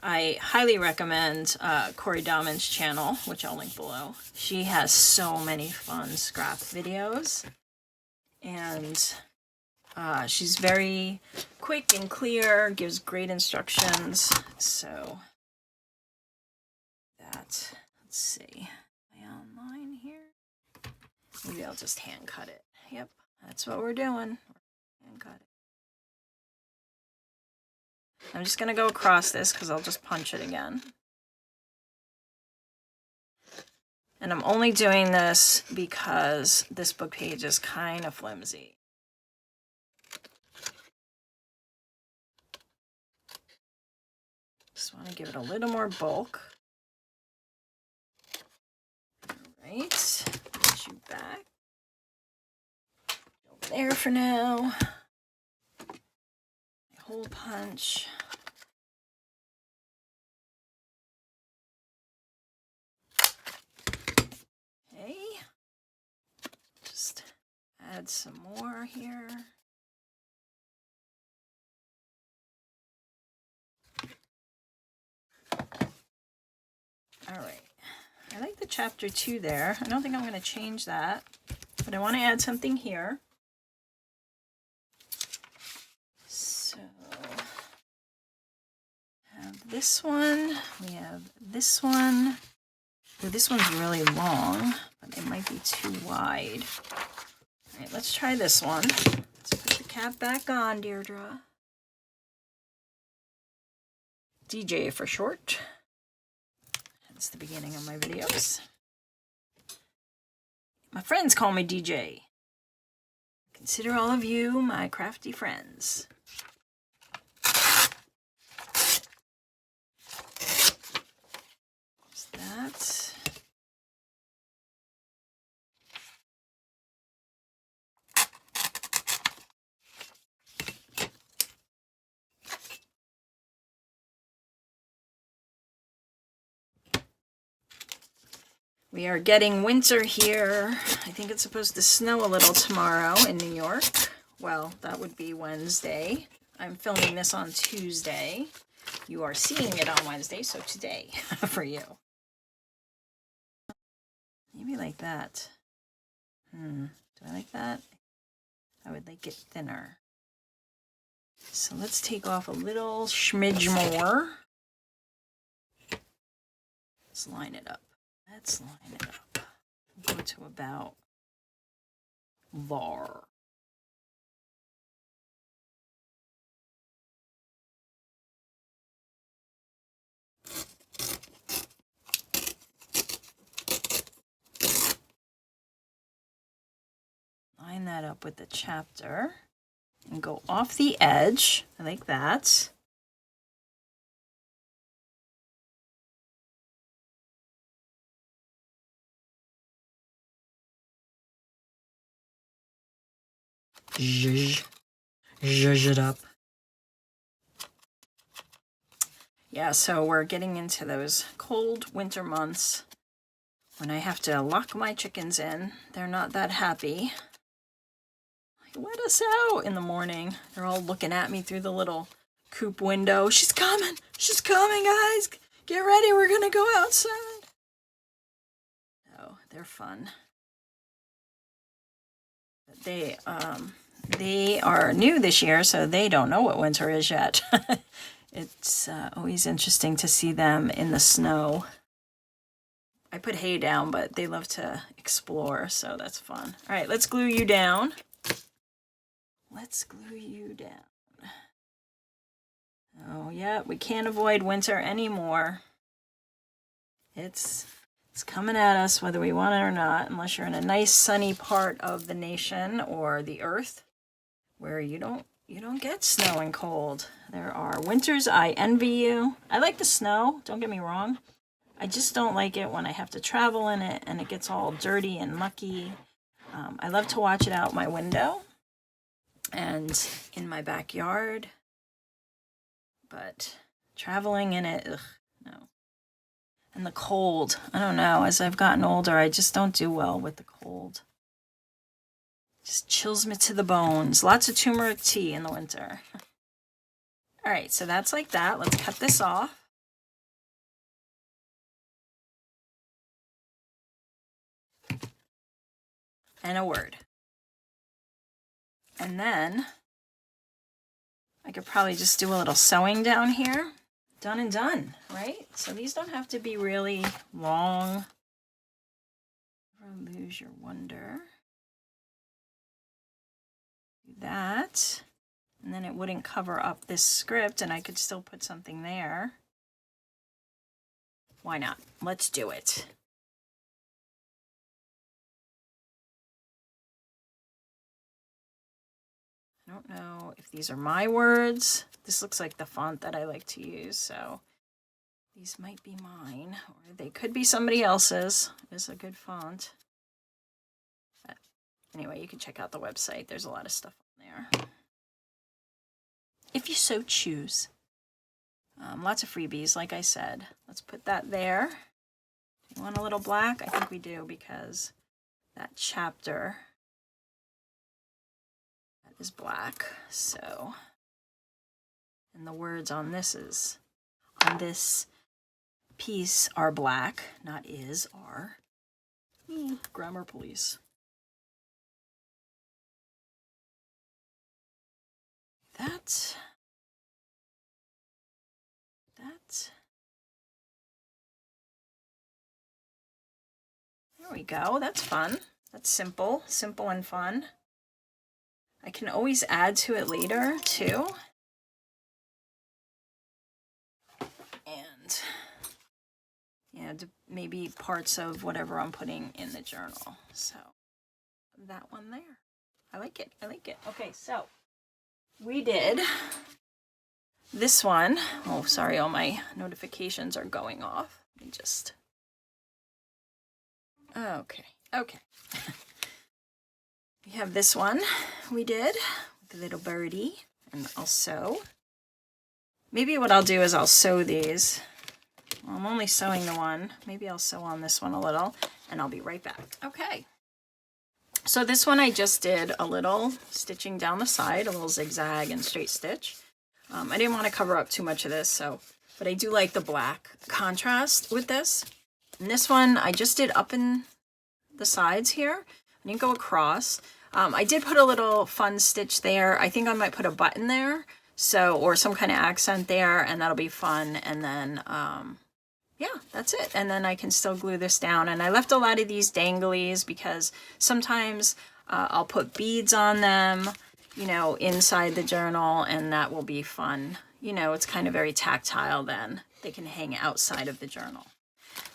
I highly recommend Cori Dahmen's channel, which I'll link below. She has so many fun scrap videos. And she's very quick and clear, gives great instructions. So that, let's see, am I online here? Maybe I'll just hand cut it. Yep, that's what we're doing. Hand cut it. I'm just gonna go across this because I'll just punch it again. And I'm only doing this because this book page is kind of flimsy. Just want to give it a little more bulk. All right, put you back. Over there for now. Hole punch. Okay. Just add some more here. All right. I like the chapter 2 there. I don't think I'm going to change that, but I want to add something here. This one, we have this one. Ooh, this one's really long, but it might be too wide. All right, let's try this one. Let's put the cap back on, Deirdre. DJ for short. That's the beginning of my videos. My friends call me DJ. Consider all of you my crafty friends. That. We are getting winter here. I think it's supposed to snow a little tomorrow in New York. Well, that would be Wednesday. I'm filming this on Tuesday. You are seeing it on Wednesday, so today for you. Maybe like that. Do I like that? I would like it thinner. So let's take off a little smidge more. Let's line it up. Let's line it up. Go to about var. Line that up with the chapter and go off the edge like that. Zhuzh it up. Yeah, so we're getting into those cold winter months when I have to lock my chickens in. They're not that happy. Like, let us out in the morning. They're all looking at me through the little coop window. She's coming! She's coming, guys! Get ready, we're gonna go outside. Oh, they're fun. They are new this year, so they don't know what winter is yet. It's always interesting to see them in the snow. I put hay down, but they love to explore, so that's fun. All right, let's glue you down. Let's glue you down. Oh, yeah, we can't avoid winter anymore. It's coming at us whether we want it or not, unless you're in a nice sunny part of the nation or the earth where you don't get snow and cold. There are winters I envy you. I like the snow, don't get me wrong. I just don't like it when I have to travel in it and it gets all dirty and mucky. I love to watch it out my window and in my backyard, but traveling in it, ugh, no. And the cold, I don't know, as I've gotten older, I just don't do well with the cold. Just chills me to the bones. Lots of turmeric tea in the winter. All right, so that's like that. Let's cut this off. And a word. And then I could probably just do a little sewing down here. Done and done, right? So these don't have to be really long. Never lose your wonder. Do that. And then it wouldn't cover up this script and I could still put something there. Why not? Let's do it. I don't know if these are my words. This looks like the font that I like to use, so these might be mine, or they could be somebody else's. It's a good font. But anyway, you can check out the website. There's a lot of stuff on there, if you so choose. Lots of freebies, like I said. Let's put that there. Do you want a little black? I think we do, because that chapter is black, so, and the words on this piece are black, not is, are. Grammar police. That. There we go, that's fun. That's simple and fun. I can always add to it later, too. And, yeah, maybe parts of whatever I'm putting in the journal. So, that one there. I like it. I like it. Okay, so we did this one. Oh, sorry, all my notifications are going off. Let me just... Okay. We have this one we did with the little birdie, and I'll sew. Maybe what I'll do is I'll sew these. Well, I'm only sewing the one. Maybe I'll sew on this one a little, and I'll be right back. Okay. So this one I just did a little stitching down the side, a little zigzag and straight stitch. I didn't want to cover up too much of this, but I do like the black contrast with this. And this one I just did up in the sides here. I didn't go across. I did put a little fun stitch there. I think I might put a button there, or some kind of accent there, and that'll be fun. And then yeah, that's it. And then I can still glue this down. And I left a lot of these danglies because sometimes I'll put beads on them, you know, inside the journal, and that will be fun. You know, it's kind of very tactile then. They can hang outside of the journal.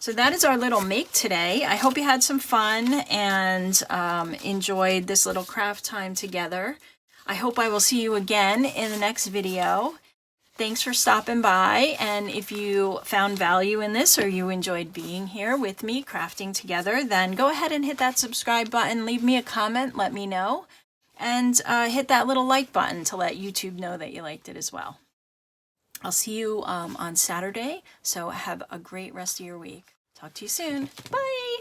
So that is our little make today. I hope you had some fun and enjoyed this little craft time together. I hope I will see you again in the next video. Thanks for stopping by, and if you found value in this or you enjoyed being here with me crafting together, then go ahead and hit that subscribe button, leave me a comment, let me know, and hit that little like button to let YouTube know that you liked it as well. I'll see you on Saturday, so have a great rest of your week. Talk to you soon. Bye!